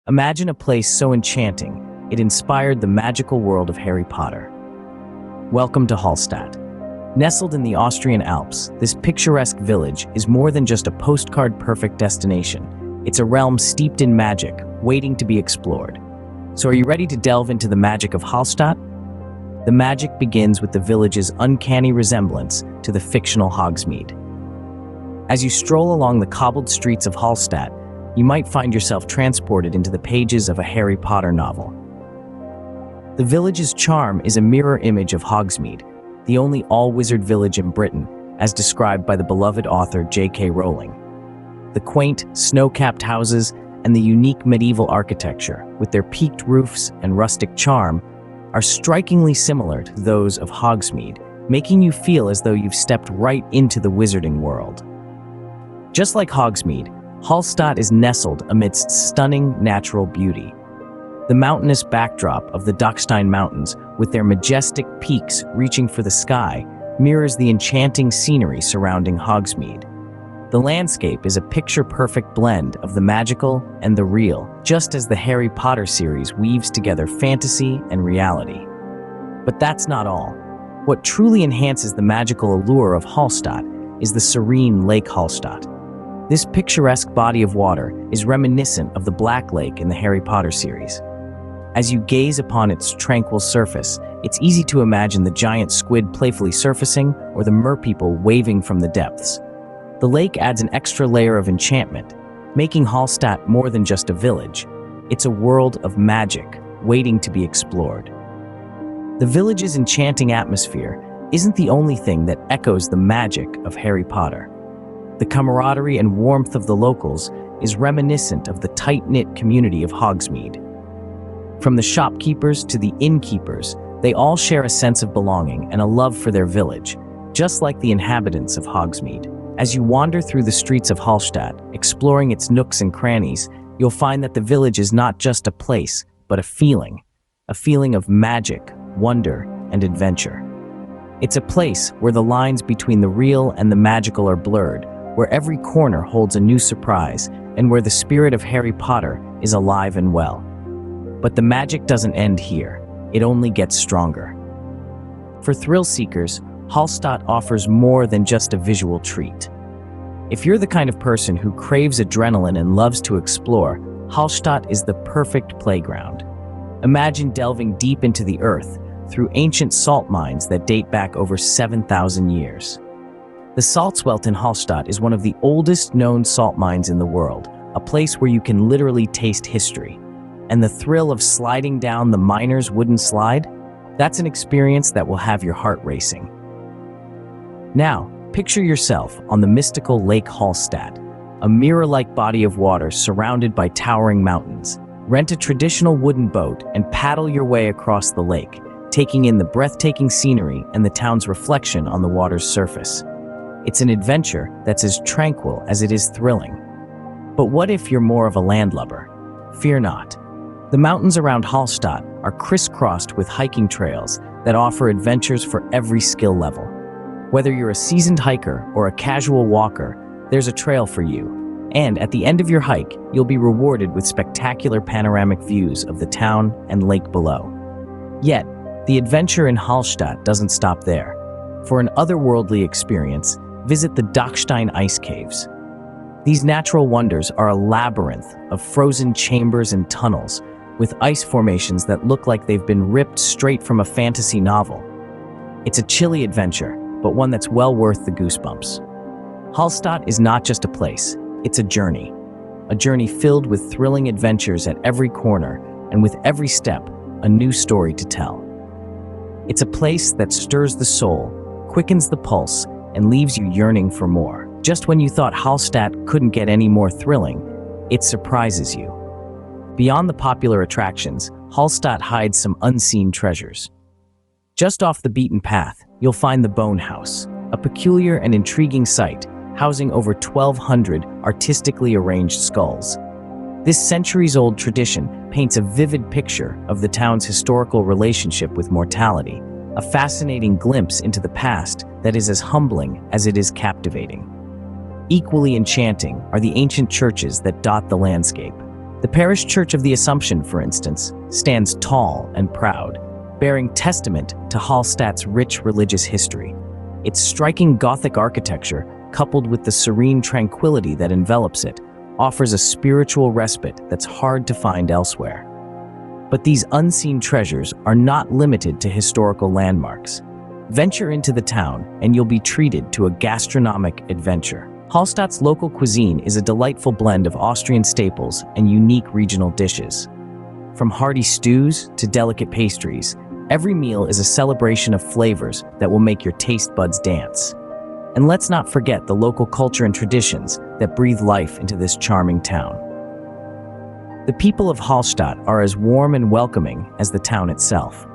Imagine a place so enchanting, it inspired the magical world of Harry Potter. Welcome to Hallstatt. Nestled in the Austrian Alps, this picturesque village is more than just a postcard-perfect destination. It's a realm steeped in magic, waiting to be explored. So are you ready to delve into the magic of Hallstatt? The magic begins with the village's uncanny resemblance to the fictional Hogsmeade. As you stroll along the cobbled streets of Hallstatt, you might find yourself transported into the pages of a Harry Potter novel. The village's charm is a mirror image of Hogsmeade, the only all-wizard village in Britain, as described by the beloved author J.K. Rowling. The quaint, snow-capped houses and the unique medieval architecture, with their peaked roofs and rustic charm, are strikingly similar to those of Hogsmeade, making you feel as though you've stepped right into the wizarding world. Just like Hogsmeade, Hallstatt is nestled amidst stunning natural beauty. The mountainous backdrop of the Dachstein Mountains, with their majestic peaks reaching for the sky, mirrors the enchanting scenery surrounding Hogsmeade. The landscape is a picture-perfect blend of the magical and the real, just as the Harry Potter series weaves together fantasy and reality. But that's not all. What truly enhances the magical allure of Hallstatt is the serene Lake Hallstatt. This picturesque body of water is reminiscent of the Black Lake in the Harry Potter series. As you gaze upon its tranquil surface, it's easy to imagine the giant squid playfully surfacing or the merpeople waving from the depths. The lake adds an extra layer of enchantment, making Hallstatt more than just a village. It's a world of magic waiting to be explored. The village's enchanting atmosphere isn't the only thing that echoes the magic of Harry Potter. The camaraderie and warmth of the locals is reminiscent of the tight-knit community of Hogsmeade. From the shopkeepers to the innkeepers, they all share a sense of belonging and a love for their village, just like the inhabitants of Hogsmeade. As you wander through the streets of Hallstatt, exploring its nooks and crannies, you'll find that the village is not just a place, but a feeling of magic, wonder, and adventure. It's a place where the lines between the real and the magical are blurred, where every corner holds a new surprise, and where the spirit of Harry Potter is alive and well. But the magic doesn't end here. It only gets stronger. For thrill seekers, Hallstatt offers more than just a visual treat. If you're the kind of person who craves adrenaline and loves to explore, Hallstatt is the perfect playground. Imagine delving deep into the earth through ancient salt mines that date back over 7,000 years. The Salzwelt in Hallstatt is one of the oldest known salt mines in the world, a place where you can literally taste history. And the thrill of sliding down the miner's wooden slide? That's an experience that will have your heart racing. Now, picture yourself on the mystical Lake Hallstatt, a mirror-like body of water surrounded by towering mountains. Rent a traditional wooden boat and paddle your way across the lake, taking in the breathtaking scenery and the town's reflection on the water's surface. It's an adventure that's as tranquil as it is thrilling. But what if you're more of a landlubber? Fear not. The mountains around Hallstatt are crisscrossed with hiking trails that offer adventures for every skill level. Whether you're a seasoned hiker or a casual walker, there's a trail for you. And at the end of your hike, you'll be rewarded with spectacular panoramic views of the town and lake below. Yet, the adventure in Hallstatt doesn't stop there. For an otherworldly experience, visit the Dachstein ice caves. These natural wonders are a labyrinth of frozen chambers and tunnels, with ice formations that look like they've been ripped straight from a fantasy novel. It's a chilly adventure, but one that's well worth the goosebumps. Hallstatt is not just a place, it's a journey filled with thrilling adventures at every corner, and with every step, a new story to tell. It's a place that stirs the soul, quickens the pulse, and leaves you yearning for more. Just when you thought Hallstatt couldn't get any more thrilling, it surprises you. Beyond the popular attractions, Hallstatt hides some unseen treasures. Just off the beaten path, you'll find the Bone House, a peculiar and intriguing site housing over 1,200 artistically arranged skulls. This centuries-old tradition paints a vivid picture of the town's historical relationship with mortality, a fascinating glimpse into the past that is as humbling as it is captivating. Equally enchanting are the ancient churches that dot the landscape. The parish church of the Assumption, for instance, stands tall and proud, bearing testament to Hallstatt's rich religious history. Its striking Gothic architecture, coupled with the serene tranquility that envelops it, offers a spiritual respite that's hard to find elsewhere. But these unseen treasures are not limited to historical landmarks. Venture into the town and you'll be treated to a gastronomic adventure. Hallstatt's local cuisine is a delightful blend of Austrian staples and unique regional dishes. From hearty stews to delicate pastries, every meal is a celebration of flavors that will make your taste buds dance. And let's not forget the local culture and traditions that breathe life into this charming town. The people of Hallstatt are as warm and welcoming as the town itself.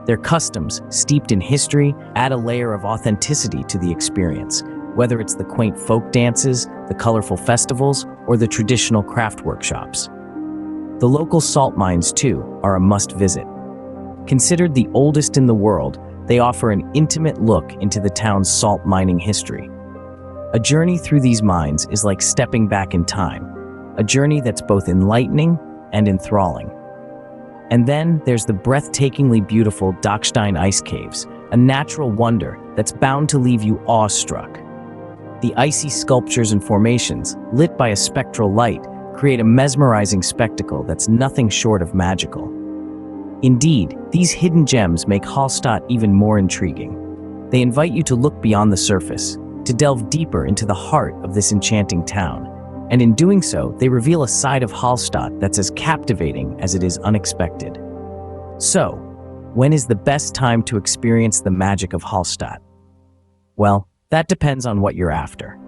Their customs, steeped in history, add a layer of authenticity to the experience, whether it's the quaint folk dances, the colorful festivals, or the traditional craft workshops. The local salt mines, too, are a must-visit. Considered the oldest in the world, they offer an intimate look into the town's salt mining history. A journey through these mines is like stepping back in time, a journey that's both enlightening and enthralling. And then there's the breathtakingly beautiful Dachstein ice caves, a natural wonder that's bound to leave you awestruck. The icy sculptures and formations, lit by a spectral light, create a mesmerizing spectacle that's nothing short of magical. Indeed, these hidden gems make Hallstatt even more intriguing. They invite you to look beyond the surface, to delve deeper into the heart of this enchanting town. And in doing so, they reveal a side of Hallstatt that's as captivating as it is unexpected. So, when is the best time to experience the magic of Hallstatt? Well, that depends on what you're after.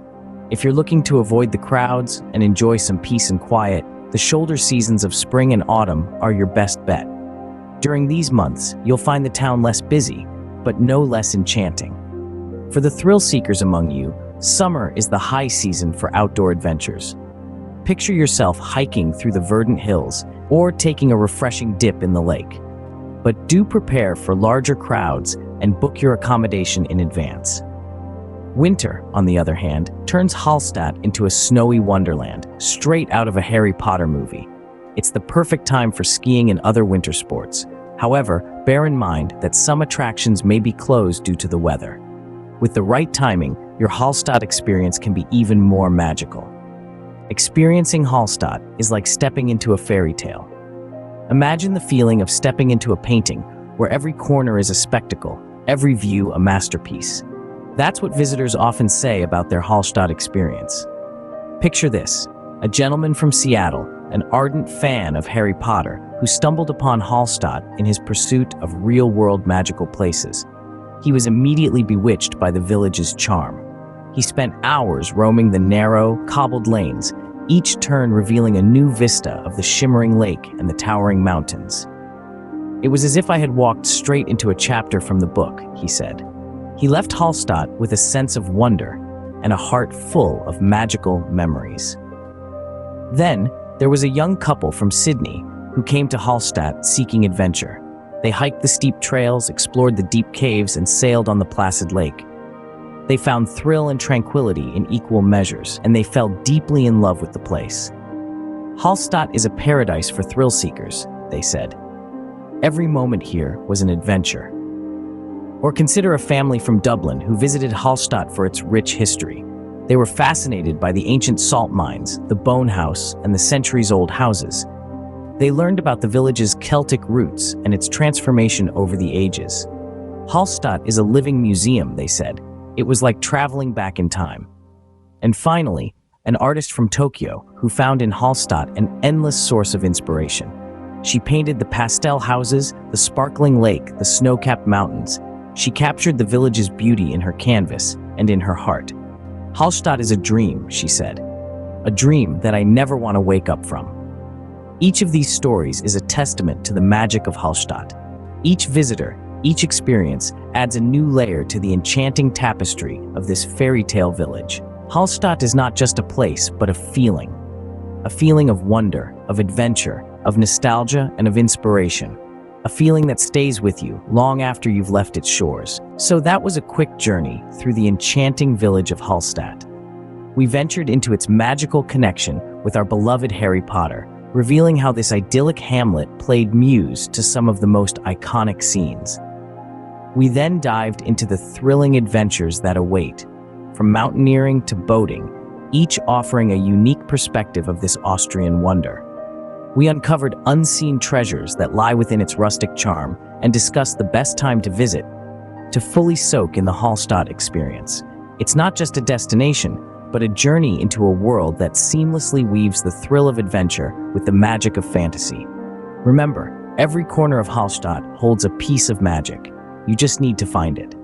If you're looking to avoid the crowds and enjoy some peace and quiet, the shoulder seasons of spring and autumn are your best bet. During these months, you'll find the town less busy, but no less enchanting. For the thrill seekers among you, summer is the high season for outdoor adventures. Picture yourself hiking through the verdant hills or taking a refreshing dip in the lake. But do prepare for larger crowds and book your accommodation in advance. Winter, on the other hand, turns Hallstatt into a snowy wonderland, straight out of a Harry Potter movie. It's the perfect time for skiing and other winter sports. However, bear in mind that some attractions may be closed due to the weather. With the right timing, your Hallstatt experience can be even more magical. Experiencing Hallstatt is like stepping into a fairy tale. Imagine the feeling of stepping into a painting where every corner is a spectacle, every view a masterpiece. That's what visitors often say about their Hallstatt experience. Picture this: a gentleman from Seattle, an ardent fan of Harry Potter, who stumbled upon Hallstatt in his pursuit of real-world magical places. He was immediately bewitched by the village's charm. He spent hours roaming the narrow, cobbled lanes, each turn revealing a new vista of the shimmering lake and the towering mountains. "It was as if I had walked straight into a chapter from the book," he said. He left Hallstatt with a sense of wonder and a heart full of magical memories. Then, there was a young couple from Sydney who came to Hallstatt seeking adventure. They hiked the steep trails, explored the deep caves, and sailed on the placid lake. They found thrill and tranquility in equal measures, and they fell deeply in love with the place. Hallstatt is a paradise for thrill seekers, they said. Every moment here was an adventure. Or consider a family from Dublin who visited Hallstatt for its rich history. They were fascinated by the ancient salt mines, the bone house, and the centuries-old houses. They learned about the village's Celtic roots and its transformation over the ages. Hallstatt is a living museum, they said. It was like traveling back in time. And finally, an artist from Tokyo who found in Hallstatt an endless source of inspiration. She painted the pastel houses, the sparkling lake, the snow-capped mountains. She captured the village's beauty in her canvas and in her heart. Hallstatt is a dream, she said. A dream that I never want to wake up from. Each of these stories is a testament to the magic of Hallstatt. Each visitor, each experience adds a new layer to the enchanting tapestry of this fairy tale village. Hallstatt is not just a place, but a feeling of wonder, of adventure, of nostalgia, and of inspiration. A feeling that stays with you long after you've left its shores. So that was a quick journey through the enchanting village of Hallstatt. We ventured into its magical connection with our beloved Harry Potter, revealing how this idyllic hamlet played muse to some of the most iconic scenes. We then dived into the thrilling adventures that await, from mountaineering to boating, each offering a unique perspective of this Austrian wonder. We uncovered unseen treasures that lie within its rustic charm and discussed the best time to visit to fully soak in the Hallstatt experience. It's not just a destination, but a journey into a world that seamlessly weaves the thrill of adventure with the magic of fantasy. Remember, every corner of Hallstatt holds a piece of magic. You just need to find it.